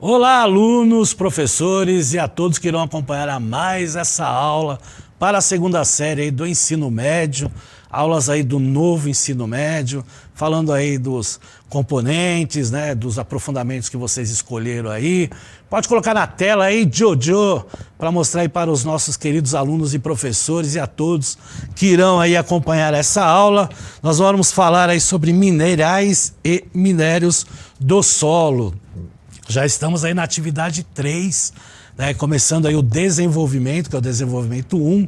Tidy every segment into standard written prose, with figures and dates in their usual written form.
Olá, alunos, professores e a todos que irão acompanhar a mais essa aula para a segunda série aí do ensino médio, aulas aí do novo ensino médio, falando aí dos componentes, né, dos aprofundamentos que vocês escolheram aí. Pode colocar na tela aí, Jojo, para mostrar aí para os nossos queridos alunos e professores e a todos que irão aí acompanhar essa aula. Nós vamos falar aí sobre minerais e minérios do solo. Já estamos aí na atividade 3, né, começando aí o desenvolvimento, que é o desenvolvimento 1,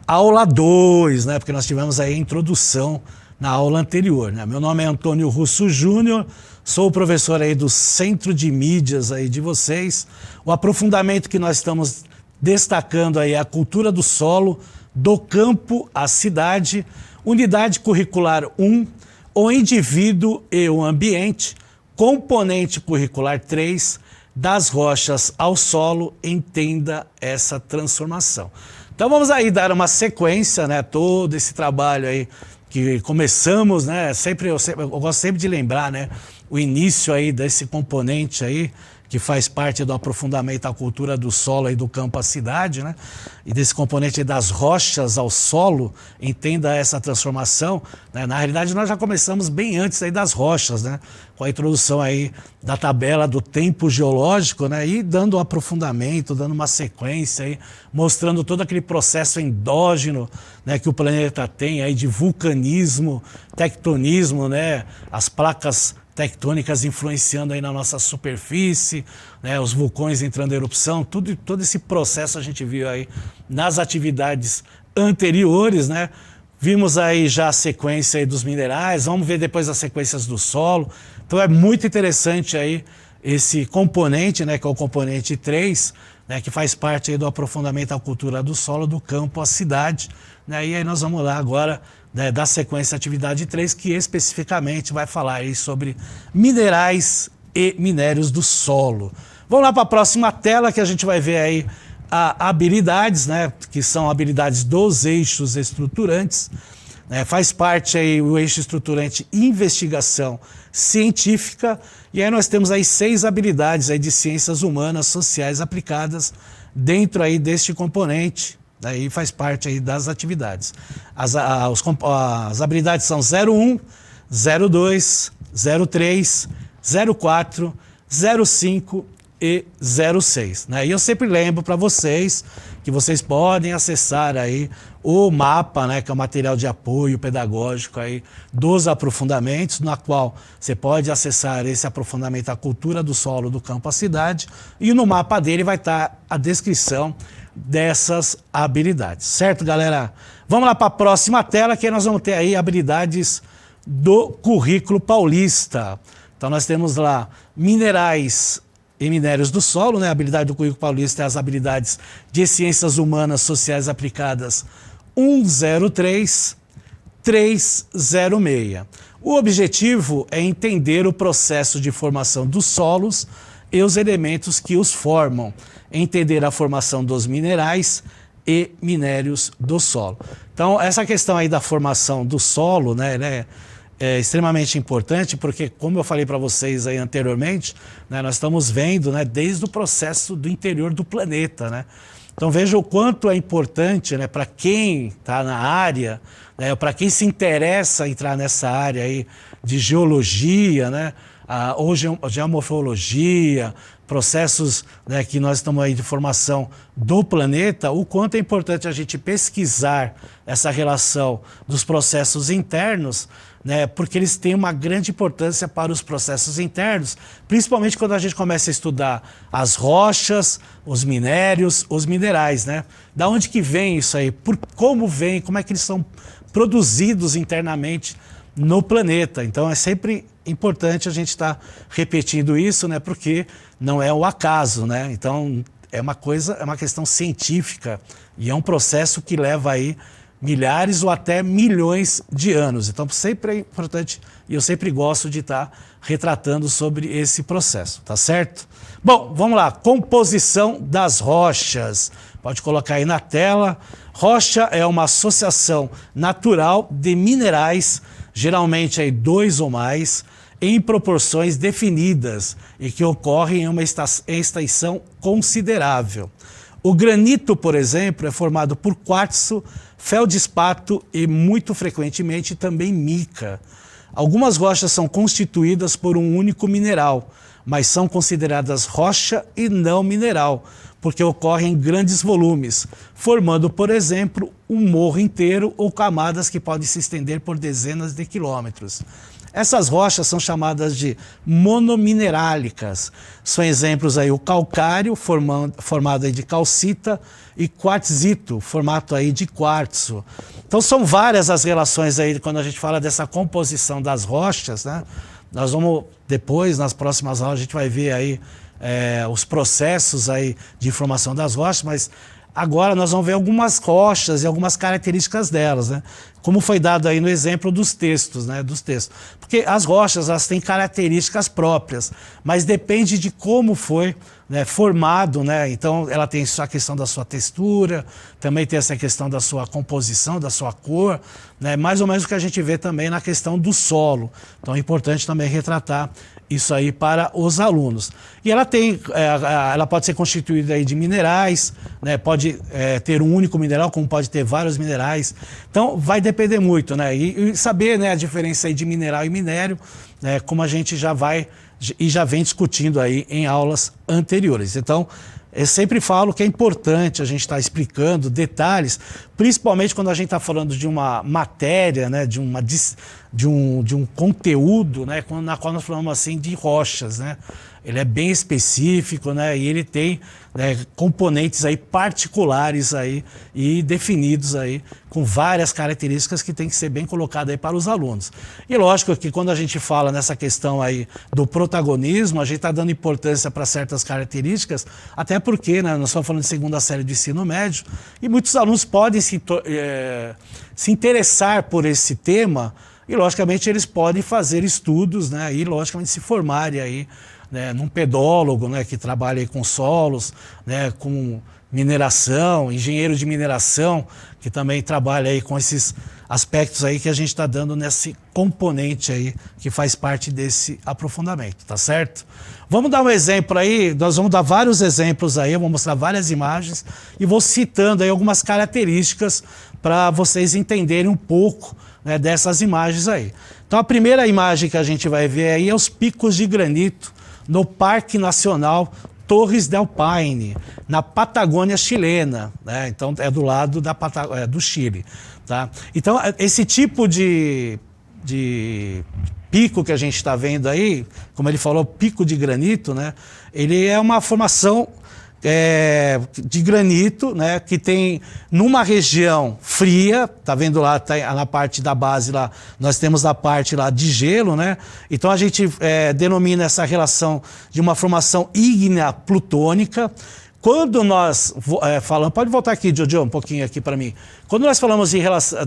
aula 2, né, porque nós tivemos aí a introdução na aula anterior, né. Meu nome é Antônio Russo Júnior, sou o professor aí do Centro de Mídias aí de vocês. O aprofundamento que nós estamos destacando aí é a cultura do solo, do campo à cidade, unidade curricular 1, o indivíduo e o ambiente, componente curricular 3, das rochas ao solo, entenda essa transformação. Então vamos aí dar uma sequência, né, todo esse trabalho aí que começamos, né, eu gosto sempre de lembrar, né, o início aí desse componente aí, que faz parte do aprofundamento da cultura do solo e do campo à cidade, né? E desse componente das rochas ao solo, entenda essa transformação, né? Na realidade, nós já começamos bem antes aí das rochas, né? Com a introdução aí da tabela do tempo geológico, né? E dando um aprofundamento, dando uma sequência aí, mostrando todo aquele processo endógeno, né, que o planeta tem aí de vulcanismo, tectonismo, né? As placas tectônicas influenciando aí na nossa superfície, né, os vulcões entrando em erupção, todo esse processo a gente viu aí nas atividades anteriores, né? Vimos aí já a sequência aí dos minerais, vamos ver depois as sequências do solo. Então é muito interessante aí esse componente, né, que é o componente 3, né, que faz parte aí do aprofundamento da cultura do solo, do campo à cidade, né? E aí nós vamos lá agora, né, da sequência atividade 3, que especificamente vai falar aí sobre minerais e minérios do solo. Vamos lá para a próxima tela, que a gente vai ver aí habilidades, né, que são habilidades dos eixos estruturantes, né, faz parte aí o eixo estruturante investigação científica, e aí nós temos aí 6 habilidades aí de ciências humanas, sociais aplicadas dentro aí deste componente. Daí faz parte aí das atividades. As habilidades são 01, 02, 03, 04, 05 e 06. Né? E eu sempre lembro para vocês que vocês podem acessar aí o mapa, né, que é o material de apoio pedagógico aí dos aprofundamentos, na qual você pode acessar esse aprofundamento da cultura do solo do campo à cidade, e no mapa dele vai estar a descrição dessas habilidades, certo, galera? Vamos lá para a próxima tela, que nós vamos ter aí habilidades do currículo paulista. Então nós temos lá minerais e minérios do solo, né? A habilidade do currículo paulista é as habilidades de ciências humanas sociais aplicadas 103, 306. O objetivo é entender o processo de formação dos solos e os elementos que os formam, entender a formação dos minerais e minérios do solo. Então, essa questão aí da formação do solo, né, é extremamente importante, porque, como eu falei para vocês aí anteriormente, né, nós estamos vendo, né, desde o processo do interior do planeta, né? Então, veja o quanto é importante, né, para quem está na área, né, para quem se interessa em entrar nessa área aí de geologia, né, ou geomorfologia, processos, né, que nós estamos aí de formação do planeta, o quanto é importante a gente pesquisar essa relação dos processos internos, né, porque eles têm uma grande importância para os processos internos, principalmente quando a gente começa a estudar as rochas, os minérios, os minerais, né? Da onde que vem isso aí? Como vem? Como é que eles são produzidos internamente no planeta? Então é sempre importante a gente estar repetindo isso, né? Porque não é o acaso, né? Então é uma questão científica e é um processo que leva aí milhares ou até milhões de anos. Então sempre é importante, e eu sempre gosto de estar retratando sobre esse processo, tá certo? Bom, vamos lá, composição das rochas. Pode colocar aí na tela. Rocha é uma associação natural de minerais, geralmente aí 2 ou mais, em proporções definidas e que ocorrem em uma extensão considerável. O granito, por exemplo, é formado por quartzo, feldespato e, muito frequentemente, também mica. Algumas rochas são constituídas por um único mineral, mas são consideradas rocha e não mineral, porque ocorrem em grandes volumes, formando, por exemplo, um morro inteiro ou camadas que podem se estender por dezenas de quilômetros. Essas rochas são chamadas de monominerálicas. São exemplos aí o calcário, formado aí de calcita, e quartzito, formato aí de quartzo. Então são várias as relações aí quando a gente fala dessa composição das rochas, né? Nós vamos depois, nas próximas aulas, a gente vai ver aí os processos aí de formação das rochas, mas agora nós vamos ver algumas rochas e algumas características delas, né? Como foi dado aí no exemplo dos textos, né? Porque as rochas, elas têm características próprias, mas depende de como foi, né, formado, né? Então ela tem a questão da sua textura, também tem essa questão da sua composição, da sua cor, né? Mais ou menos o que a gente vê também na questão do solo. Então é importante também retratar isso aí para os alunos. E ela ela pode ser constituída aí de minerais, né? Pode ter um único mineral, como pode ter vários minerais. Então vai depender muito, né? E saber, né, a diferença aí de mineral e minério, né, como a gente já vem discutindo aí em aulas anteriores. Então, eu sempre falo que é importante a gente estar explicando detalhes, principalmente quando a gente está falando de uma matéria, né, de um conteúdo, né, na qual nós falamos assim de rochas, né? Ele é bem específico, né, e ele tem, né, componentes aí particulares aí e definidos aí com várias características que tem que ser bem colocado aí para os alunos. E lógico que quando a gente fala nessa questão aí do protagonismo, a gente está dando importância para certas características, até porque, né, nós estamos falando de segunda série do ensino médio e muitos alunos podem se interessar por esse tema e logicamente eles podem fazer estudos, né, e logicamente se formarem aí, né, num pedólogo, né, que trabalha aí com solos, né, com mineração, engenheiro de mineração, que também trabalha aí com esses aspectos aí que a gente está dando nesse componente aí que faz parte desse aprofundamento, tá certo? Vamos dar um exemplo aí, nós vamos dar vários exemplos aí, eu vou mostrar várias imagens e vou citando aí algumas características para vocês entenderem um pouco, né, dessas imagens aí. Então a primeira imagem que a gente vai ver aí é os picos de granito no Parque Nacional Torres del Paine, na Patagônia chilena, né? Então é do lado do Chile, tá? Então esse tipo de pico que a gente está vendo aí, como ele falou, pico de granito, né? Ele é uma formação de granito, né, que tem numa região fria, tá vendo lá, tá na parte da base lá, nós temos a parte lá de gelo, né? Então a gente denomina essa relação de uma formação ígnea plutônica. Quando nós falamos, pode voltar aqui, Jojo, um pouquinho aqui para mim. Quando nós falamos em relação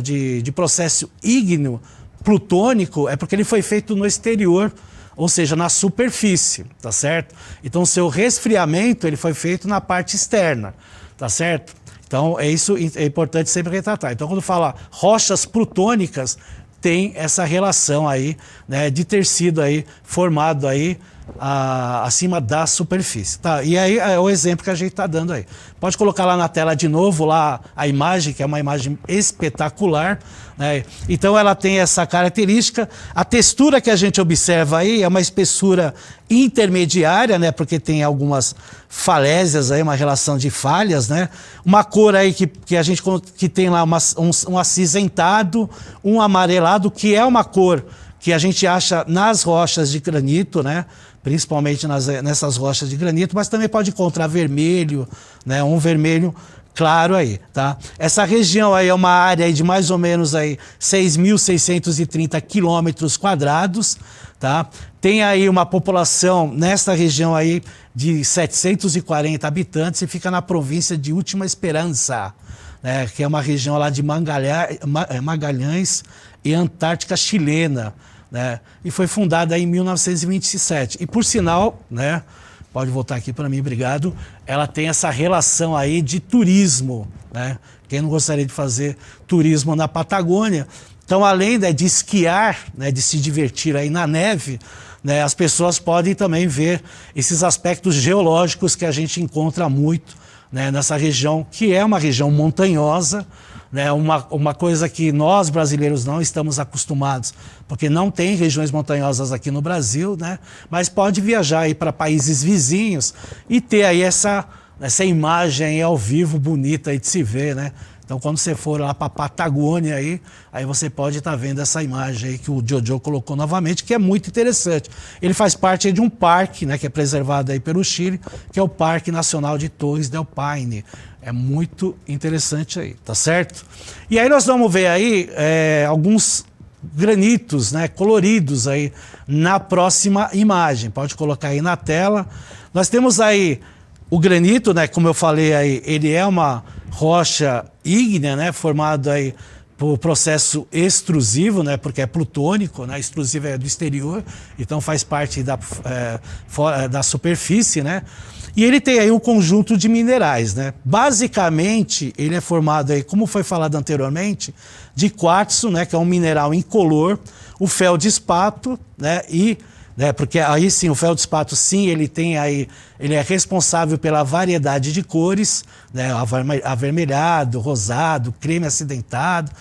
de processo ígneo plutônico, é porque ele foi feito no exterior, ou seja, na superfície, tá certo? Então, o seu resfriamento ele foi feito na parte externa, tá certo? Então, isso é importante sempre retratar. Então, quando fala rochas plutônicas, tem essa relação aí, né, de ter sido aí formado aí acima da superfície, tá? E aí é o exemplo que a gente está dando aí. Pode colocar lá na tela de novo lá a imagem, que é uma imagem espetacular, né? Então ela tem essa característica. A textura que a gente observa aí é uma espessura intermediária, né? Porque tem algumas falésias aí, uma relação de falhas, né? Uma cor aí que a gente que tem lá um acinzentado, um amarelado, que é uma cor que a gente acha nas rochas de granito, né? Principalmente nessas rochas de granito, mas também pode encontrar vermelho, né? Um vermelho claro aí, tá? Essa região aí é uma área aí de mais ou menos aí 6.630 quilômetros quadrados, tá? Tem aí uma população nesta região aí de 740 habitantes e fica na província de Última Esperança, né? Que é uma região lá de Magalhães e Antártica chilena, né? E foi fundada em 1927. E por sinal, né? Pode voltar aqui para mim, obrigado. Ela tem essa relação aí de turismo, né? Quem não gostaria de fazer turismo na Patagônia? Então, além, né, de esquiar, né, de se divertir aí na neve, né, as pessoas podem também ver esses aspectos geológicos que a gente encontra muito, né, nessa região, que é uma região montanhosa, né, uma coisa que nós brasileiros não estamos acostumados, porque não tem regiões montanhosas aqui no Brasil, né, mas pode viajar aí para países vizinhos e ter aí essa imagem aí ao vivo bonita aí de se ver, né? Então, quando você for lá para a Patagônia, aí você pode estar vendo essa imagem aí que o Jojo colocou novamente, que é muito interessante. Ele faz parte aí de um parque, né, que é preservado aí pelo Chile, que é o Parque Nacional de Torres del Paine. É muito interessante aí, tá certo? E aí nós vamos ver aí alguns granitos, né, coloridos aí na próxima imagem. Pode colocar aí na tela. Nós temos aí o granito, né, como eu falei aí, ele é uma rocha ígnea, né, formado aí por processo extrusivo, né, porque é plutônico, né, extrusivo é do exterior, então faz parte da superfície, né, e ele tem aí um conjunto de minerais, né. Basicamente, ele é formado aí, como foi falado anteriormente, de quartzo, né, que é um mineral incolor, o feldespato, né, porque aí sim, o feldespato sim, ele é responsável pela variedade de cores, né, avermelhado, rosado, creme acinzentado,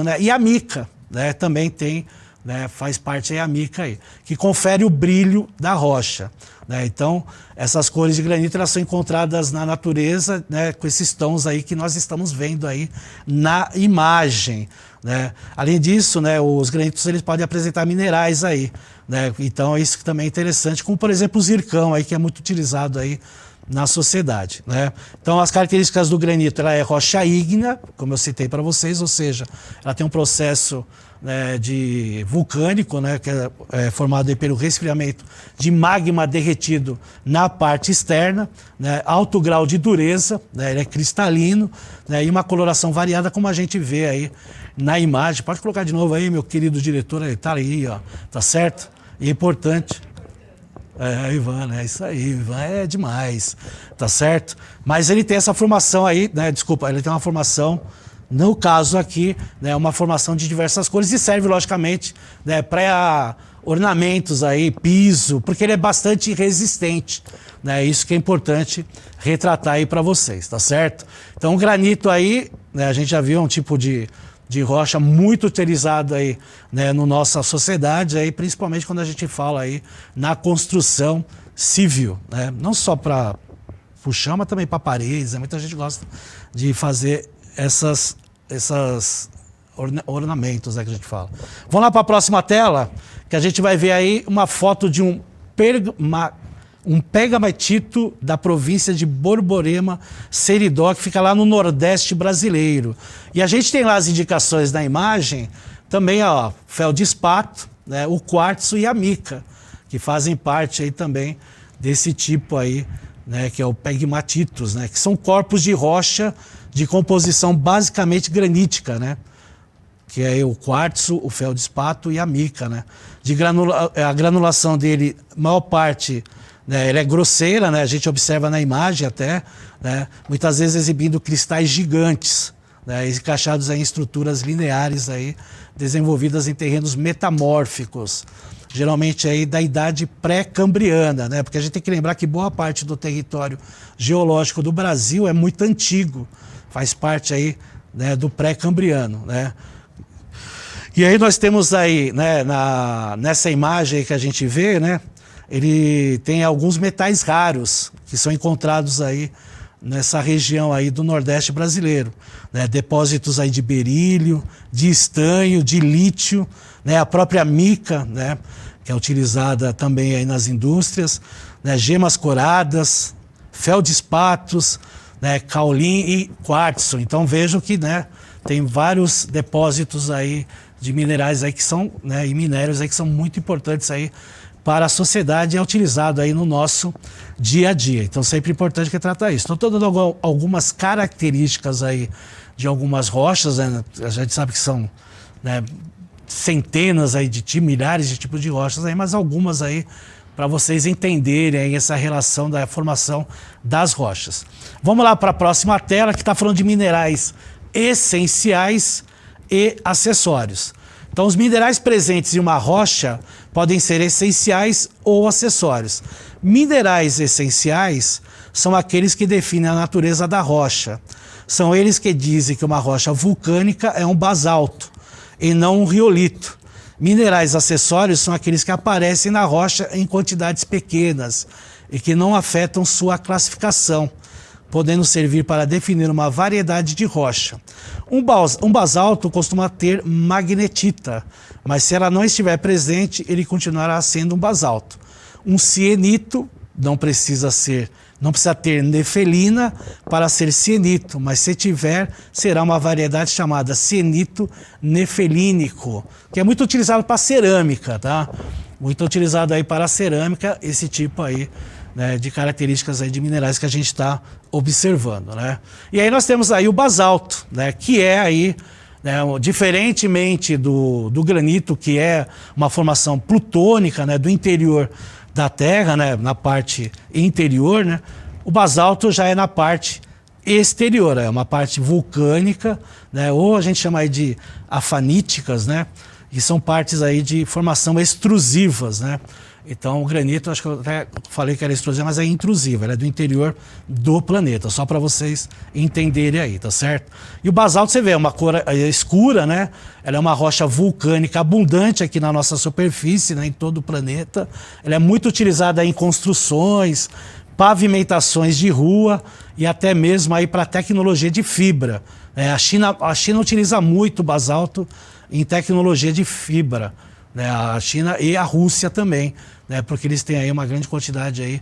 né, e a mica, né, também tem, né, faz parte aí a mica aí, que confere o brilho da rocha, né. Então, essas cores de granito elas são encontradas na natureza, né, com esses tons aí que nós estamos vendo aí na imagem, né. Além disso, né, os granitos eles podem apresentar minerais aí, né, então isso que também é interessante, como por exemplo o zircão aí, que é muito utilizado aí na sociedade, né. Então as características do granito, ela é rocha ígnea, como eu citei para vocês, ou seja, ela tem um processo, né, de vulcânico, né, que é formado aí pelo resfriamento de magma derretido na parte externa, né, alto grau de dureza, né, ele é cristalino, né, e uma coloração variada como a gente vê aí na imagem. Pode colocar de novo aí, meu querido diretor, ele tá aí, ó, tá certo? E é importante. Ivan, é isso aí, Ivan é demais, tá certo? Mas ele tem essa formação aí, né, desculpa, ele tem uma formação, no caso aqui, né, uma formação de diversas cores e serve, logicamente, né, para ornamentos aí, piso, porque ele é bastante resistente, né, isso que é importante retratar aí para vocês, tá certo? Então o granito aí, né, a gente já viu, é um tipo de rocha muito utilizado aí, né, na nossa sociedade, aí, principalmente quando a gente fala aí na construção civil, né? Não só para o chão, mas também para paredes, né? Muita gente gosta de fazer esses ornamentos, né, que a gente fala. Vamos lá para a próxima tela, que a gente vai ver aí uma foto de um pegamatito da província de Borborema, Seridó, que fica lá no Nordeste brasileiro. E a gente tem lá as indicações na imagem, também, ó, feldespato, né, o quartzo e a mica, que fazem parte aí também desse tipo aí, né, que é o pegmatitos, né, que são corpos de rocha de composição basicamente granítica, né, que é o quartzo, o feldespato e a mica, né. A granulação dele, maior parte, né, ele é grosseira, né, a gente observa na imagem até, né, muitas vezes exibindo cristais gigantes, né, encaixados aí em estruturas lineares aí, desenvolvidas em terrenos metamórficos, geralmente aí da idade pré-cambriana, né, porque a gente tem que lembrar que boa parte do território geológico do Brasil é muito antigo, faz parte aí, né, do pré-cambriano, né. E aí nós temos aí, né, nessa imagem aí que a gente vê, né, ele tem alguns metais raros que são encontrados aí nessa região aí do Nordeste brasileiro, né? Depósitos aí de berílio, de estanho, de lítio, né? A própria mica, né, que é utilizada também aí nas indústrias, né? Gemas coradas, feldespatos, né, caulim e quartzo. Então vejam que, né, tem vários depósitos aí de minerais aí que são, né, e minérios aí que são muito importantes aí para a sociedade, é utilizado aí no nosso dia a dia. Então, sempre importante retratar isso. Então, estou dando algumas características aí de algumas rochas, né? A gente sabe que são, né, centenas aí milhares de tipos de rochas aí, mas algumas aí para vocês entenderem aí essa relação da formação das rochas. Vamos lá para a próxima tela, que está falando de minerais essenciais e acessórios. Então, os minerais presentes em uma rocha podem ser essenciais ou acessórios. Minerais essenciais são aqueles que definem a natureza da rocha. São eles que dizem que uma rocha vulcânica é um basalto e não um riolito. Minerais acessórios são aqueles que aparecem na rocha em quantidades pequenas e que não afetam sua classificação, podendo servir para definir uma variedade de rocha. Um basalto costuma ter magnetita, mas se ela não estiver presente, ele continuará sendo um basalto. Um sienito não precisa ter nefelina para ser sienito, mas se tiver, será uma variedade chamada sienito nefelínico, que é muito utilizado para cerâmica, tá? Muito utilizado aí para cerâmica, esse tipo aí, né, de características aí de minerais que a gente está observando, né? E aí nós temos aí o basalto, né, que é aí, né, diferentemente do granito, que é uma formação plutônica, né, do interior da Terra, né, na parte interior, né, o basalto já é na parte exterior, é uma parte vulcânica, né, ou a gente chama aí de afaníticas, né, e são partes aí de formação extrusivas, né. Então o granito, acho que eu até falei que era extrusiva, mas é intrusiva, ela é do interior do planeta, só para vocês entenderem aí, tá certo? E o basalto, você vê, é uma cor escura, né? Ela é uma rocha vulcânica abundante aqui na nossa superfície, né, em todo o planeta. Ela é muito utilizada em construções, pavimentações de rua e até mesmo aí para tecnologia de fibra. A China utiliza muito o basalto em tecnologia de fibra, né? A China e a Rússia também, né? Porque eles têm aí uma grande quantidade aí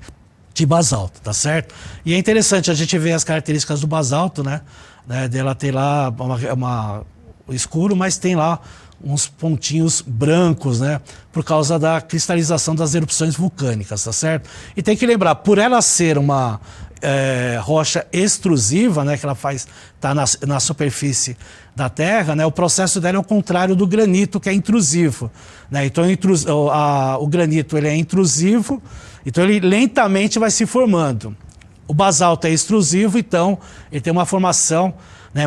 de basalto, tá certo? E é interessante a gente ver as características do basalto, né? Dela ter lá o escuro, mas tem lá uns pontinhos brancos, né? Por causa da cristalização das erupções vulcânicas, tá certo? E tem que lembrar, por ela ser uma rocha extrusiva, né? Que ela tá na superfície da Terra, né? O processo dela é o contrário do granito, que é intrusivo, né? Então o granito ele é intrusivo, então ele lentamente vai se formando. O basalto é extrusivo, então ele tem uma formação, né,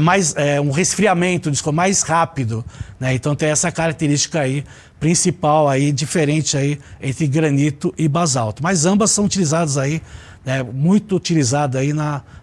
um resfriamento mais rápido, né? Então tem essa característica aí principal aí, diferente aí entre granito e basalto. Mas ambas são utilizadas aí, né, muito utilizadas aí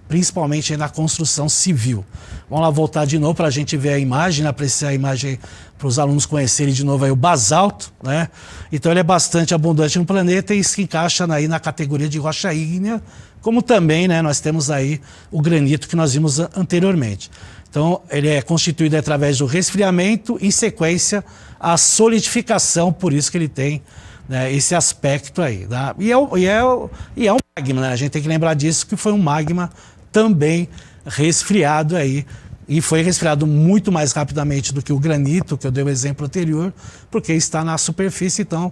principalmente aí na construção civil. Vamos lá voltar de novo para a gente ver a imagem, né, apreciar a imagem para os alunos conhecerem de novo aí o basalto, né? Então ele é bastante abundante no planeta e se encaixa aí na categoria de rocha ígnea, como também, né, nós temos aí o granito que nós vimos anteriormente. Então ele é constituído através do resfriamento, em sequência a solidificação, por isso que ele tem, né, esse aspecto aí, tá? E é um magma, né? A gente tem que lembrar disso, que foi um magma também resfriado aí, e foi resfriado muito mais rapidamente do que o granito, que eu dei o exemplo anterior, porque está na superfície, então,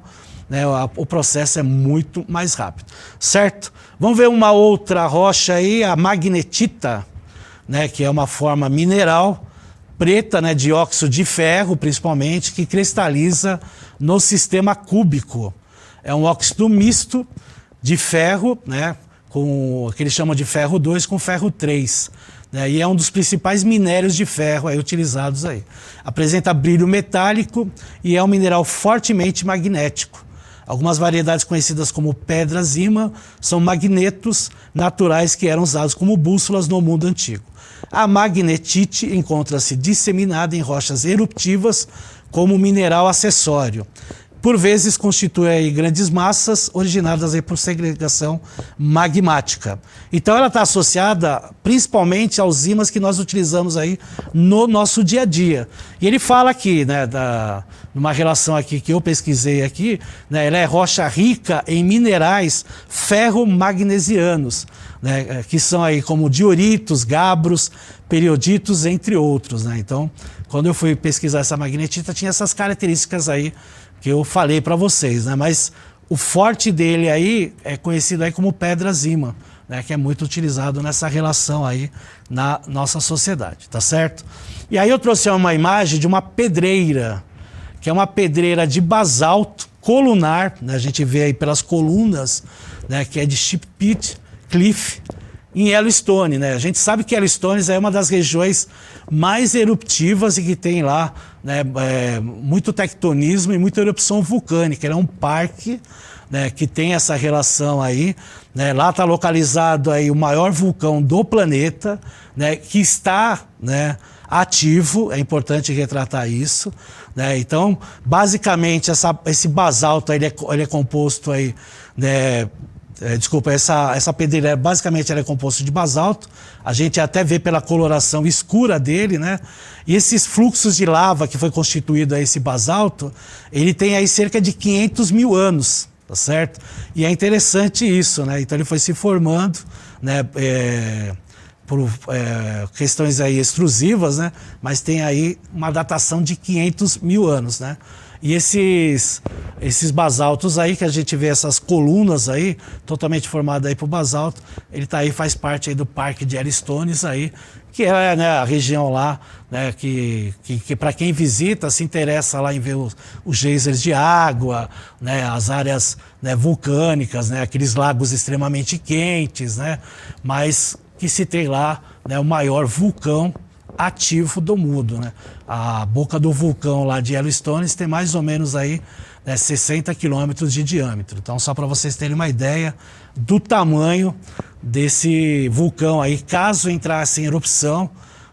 né, o processo é muito mais rápido, certo? Vamos ver uma outra rocha aí, a magnetita, né, que é uma forma mineral preta, né, de óxido de ferro, principalmente, que cristaliza no sistema cúbico. É um óxido misto de ferro, né, que eles chamam de ferro 2 com ferro 3. Né, e é um dos principais minérios de ferro aí, utilizados aí. Apresenta brilho metálico e é um mineral fortemente magnético. Algumas variedades conhecidas como pedras-ímã são magnetos naturais que eram usados como bússolas no mundo antigo. A magnetite encontra-se disseminada em rochas eruptivas como mineral acessório. Por vezes constitui aí grandes massas originadas aí por segregação magmática. Então ela está associada principalmente aos ímãs que nós utilizamos aí no nosso dia a dia. E ele fala aqui, né, numa relação aqui que eu pesquisei aqui, né, ela é rocha rica em minerais ferromagnesianos, né, que são aí como dioritos, gabros, perioditos, entre outros, né? Então, quando eu fui pesquisar essa magnetita, tinha essas características aí que eu falei para vocês, né? Mas o forte dele aí é conhecido aí como pedras-ímã, né? Que é muito utilizado nessa relação aí na nossa sociedade, tá certo? E aí eu trouxe uma imagem de uma pedreira, que é uma pedreira de basalto colunar, né? A gente vê aí pelas colunas, né? Que é de Ship Pit Cliff, em Yellowstone, né? A gente sabe que Yellowstone é uma das regiões mais eruptivas e que tem lá, né, muito tectonismo e muita erupção vulcânica. Ele é um parque, né, que tem essa relação aí, né? Lá está localizado aí o maior vulcão do planeta, né, que está, né, ativo, é importante retratar isso, né? Então, basicamente, esse basalto ele é composto aí, né, essa pedreira basicamente ela é composta de basalto. A gente até vê pela coloração escura dele, né? E esses fluxos de lava que foi constituído a esse basalto, ele tem aí cerca de 500 mil anos, tá certo? E é interessante isso, né? Então ele foi se formando, né? Por questões aí extrusivas, né? Mas tem aí uma datação de 500 mil anos, né? E esses basaltos aí, que a gente vê essas colunas aí, totalmente formadas aí por basalto, ele tá aí, faz parte aí do Parque de Yellowstone aí, que é, né, a região lá, né, que para quem visita, se interessa lá em ver os geysers de água, né, as áreas, né, vulcânicas, né, aqueles lagos extremamente quentes, né, mas que se tem lá, né, o maior vulcão ativo do mundo, né? A boca do vulcão lá de Yellowstone tem mais ou menos aí, né, 60 quilômetros de diâmetro. Então, só para vocês terem uma ideia do tamanho desse vulcão aí, caso entrasse em erupção,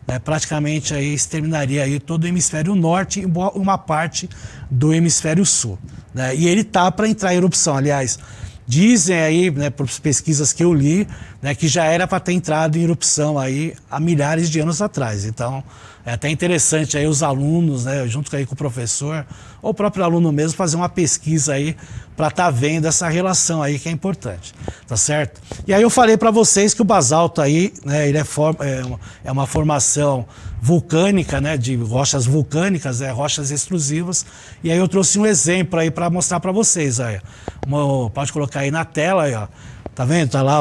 né, praticamente aí exterminaria aí todo o hemisfério norte e uma parte do hemisfério sul, né? E ele tá para entrar em erupção, aliás. Dizem aí, né, por pesquisas que eu li, né, que já era para ter entrado em erupção aí há milhares de anos atrás. Então, é até interessante aí os alunos, né, junto aí com o professor, ou o próprio aluno mesmo, fazer uma pesquisa aí para estar vendo essa relação aí que é importante, tá certo? E aí eu falei para vocês que o basalto aí, né, ele é uma formação vulcânica, né, de rochas vulcânicas, rochas extrusivas. E aí eu trouxe um exemplo aí para mostrar para vocês aí. Pode colocar aí na tela aí, ó. Tá vendo? Tá lá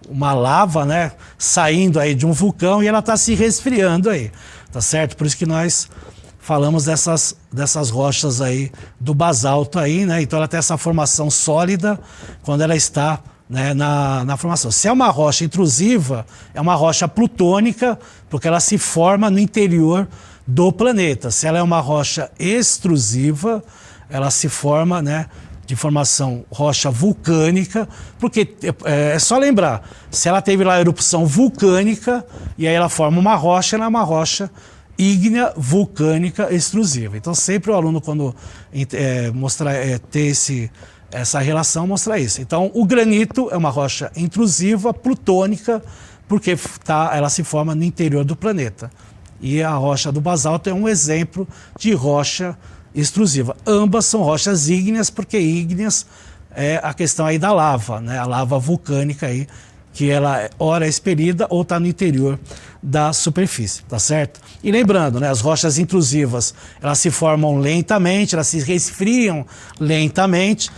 uma lava, né, saindo aí de um vulcão e ela tá se resfriando aí, tá certo? Por isso que nós falamos dessas rochas aí do basalto aí, né? Então ela tem essa formação sólida quando ela está, né, na formação. Se é uma rocha intrusiva, é uma rocha plutônica, porque ela se forma no interior do planeta. Se ela é uma rocha extrusiva, ela se forma, né, de formação rocha vulcânica, porque é só lembrar, se ela teve lá erupção vulcânica e aí ela forma uma rocha, ela é uma rocha ígnea vulcânica extrusiva. Então sempre o aluno, quando ter essa relação, mostra isso. Então o granito é uma rocha intrusiva, plutônica, porque ela se forma no interior do planeta. E a rocha do basalto é um exemplo de rocha extrusiva. Ambas são rochas ígneas, porque ígneas é a questão aí da lava, né? A lava vulcânica aí, que ela ora é expelida ou está no interior da superfície, tá certo? E lembrando, né, as rochas intrusivas, elas se formam lentamente, elas se resfriam lentamente.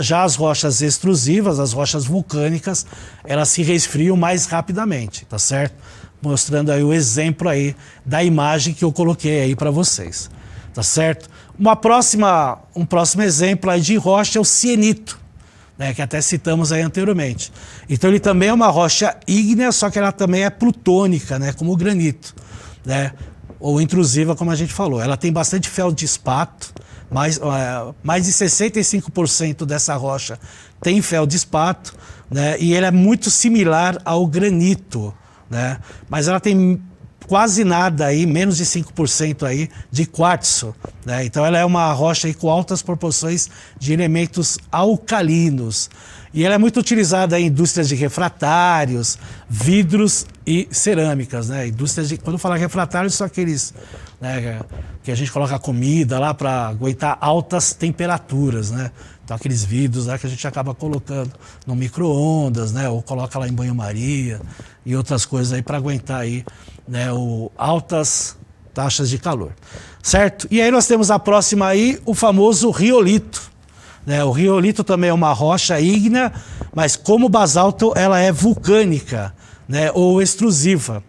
Já as rochas extrusivas, as rochas vulcânicas, elas se resfriam mais rapidamente, tá certo? Mostrando aí o exemplo aí da imagem que eu coloquei aí para vocês, tá certo? Um próximo exemplo aí de rocha é o cienito, né, que até citamos aí anteriormente. Então ele também é uma rocha ígnea, só que ela também é plutônica, né, como o granito, né, ou intrusiva, como a gente falou. Ela tem bastante feldespato, mais de 65% dessa rocha tem feldespato, né, e ele é muito similar ao granito, né, mas ela tem quase nada aí, menos de 5% aí de quartzo, né? Então ela é uma rocha aí com altas proporções de elementos alcalinos. E ela é muito utilizada em indústrias de refratários, vidros e cerâmicas, né? Quando fala refratários, são aqueles, né, que a gente coloca comida lá para aguentar altas temperaturas, né? Então aqueles vidros lá que a gente acaba colocando no micro-ondas, né? Ou coloca lá em banho-maria e outras coisas aí para aguentar aí, né, altas taxas de calor, certo? E aí nós temos a próxima aí, o famoso riolito, né? O riolito também é uma rocha ígnea, mas como basalto ela é vulcânica, né, ou extrusiva.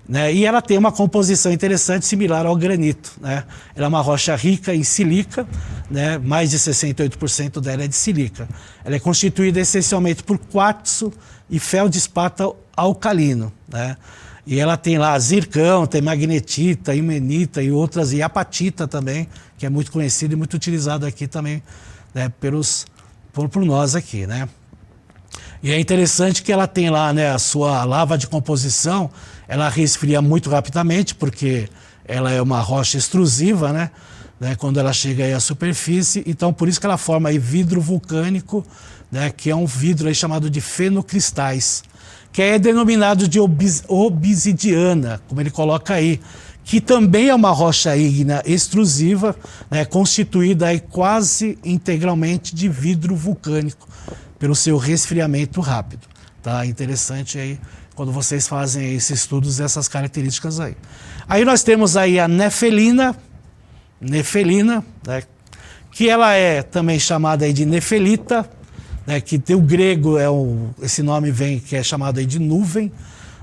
né? E ela tem uma composição interessante, similar ao granito, né? Ela é uma rocha rica em sílica, né? Mais de 68% dela é de sílica. Ela é constituída essencialmente por quartzo e feldspata alcalino, né? E ela tem lá zircão, tem magnetita, imenita e outras, e apatita também, que é muito conhecida e muito utilizada aqui também, né? Por nós aqui, né? E é interessante que ela tem lá, né, a sua lava de composição, ela resfria muito rapidamente, porque ela é uma rocha extrusiva, né, quando ela chega aí à superfície. Então, por isso que ela forma aí vidro vulcânico, né, que é um vidro aí chamado de fenocristais, que é denominado de obsidiana, como ele coloca aí, que também é uma rocha ígnea extrusiva, né, constituída aí quase integralmente de vidro vulcânico, pelo seu resfriamento rápido. Tá interessante aí quando vocês fazem esses estudos dessas características aí. Aí nós temos aí a nefelina, né, que ela é também chamada aí de nefelita, né, que o grego esse nome vem, que é chamado aí de nuvem,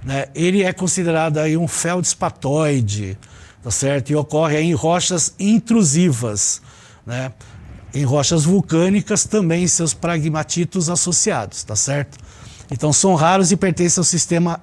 né? Ele é considerado aí um feldspatoide, tá certo? E ocorre aí em rochas intrusivas, né? Em rochas vulcânicas também seus pragmatitos associados, tá certo? Então são raros e pertencem ao sistema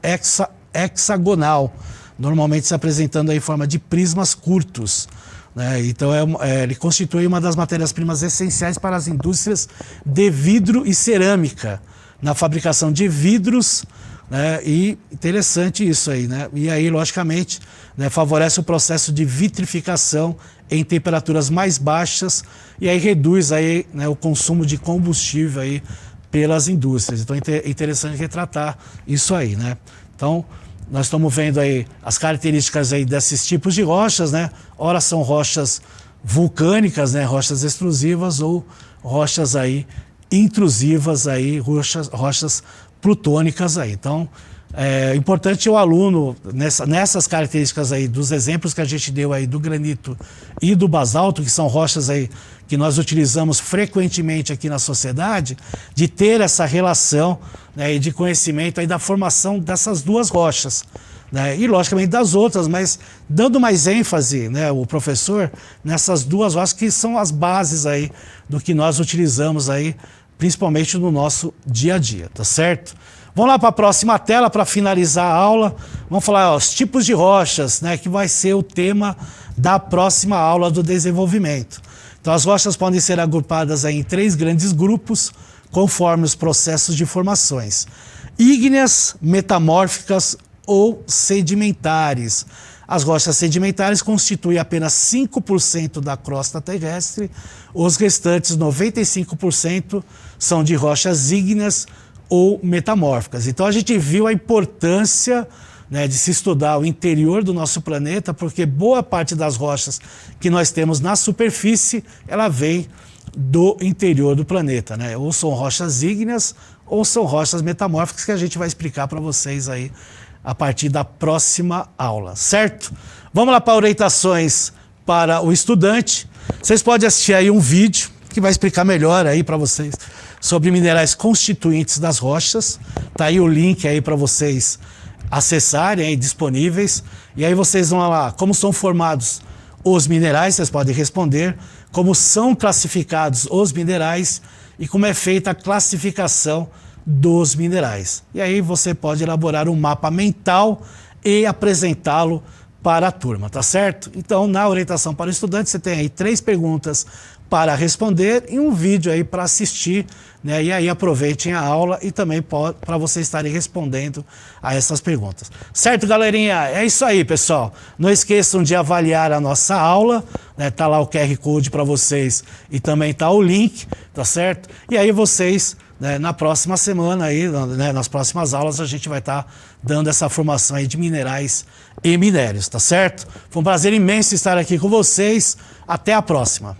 hexagonal, normalmente se apresentando aí em forma de prismas curtos, né? Então ele constitui uma das matérias-primas essenciais para as indústrias de vidro e cerâmica, na fabricação de vidros, né? E interessante isso aí, né? E aí, logicamente, né, favorece o processo de vitrificação em temperaturas mais baixas e aí reduz aí, né, o consumo de combustível aí pelas indústrias. Então é interessante retratar isso aí, né? Então nós estamos vendo aí as características aí desses tipos de rochas, né? Ora são rochas vulcânicas, né, rochas extrusivas, ou rochas aí intrusivas aí, rochas plutônicas aí. Então, é importante o aluno, nessas características aí, dos exemplos que a gente deu aí do granito e do basalto, que são rochas aí que nós utilizamos frequentemente aqui na sociedade, de ter essa relação, né, e de conhecimento aí da formação dessas duas rochas, né, e logicamente das outras, mas dando mais ênfase, né, o professor, nessas duas rochas que são as bases aí do que nós utilizamos aí, principalmente no nosso dia a dia, tá certo? Vamos lá para a próxima tela para finalizar a aula. Vamos falar os tipos de rochas, né, que vai ser o tema da próxima aula do desenvolvimento. Então as rochas podem ser agrupadas aí em 3 grandes grupos, conforme os processos de formações: ígneas, metamórficas ou sedimentares. As rochas sedimentares constituem apenas 5% da crosta terrestre, os restantes 95% são de rochas ígneas ou metamórficas. Então a gente viu a importância, né, de se estudar o interior do nosso planeta, porque boa parte das rochas que nós temos na superfície, ela vem do interior do planeta, né? Ou são rochas ígneas ou são rochas metamórficas, que a gente vai explicar para vocês aí a partir da próxima aula, certo? Vamos lá para orientações para o estudante. Vocês podem assistir aí um vídeo que vai explicar melhor aí para vocês sobre minerais constituintes das rochas. Tá aí o link aí para vocês acessarem aí, disponíveis. E aí vocês vão lá, como são formados os minerais, vocês podem responder, como são classificados os minerais e como é feita a classificação dos minerais. E aí você pode elaborar um mapa mental e apresentá-lo para a turma, tá certo? Então, na orientação para o estudante, você tem aí 3 perguntas para responder e um vídeo aí para assistir, né? E aí aproveitem a aula e também para vocês estarem respondendo a essas perguntas. Certo, galerinha? É isso aí, pessoal. Não esqueçam de avaliar a nossa aula, né? Tá lá o QR Code para vocês e também tá o link, tá certo? E aí vocês, né, na próxima semana aí, né, nas próximas aulas, a gente vai estar dando essa formação aí de minerais e minérios, tá certo? Foi um prazer imenso estar aqui com vocês. Até a próxima.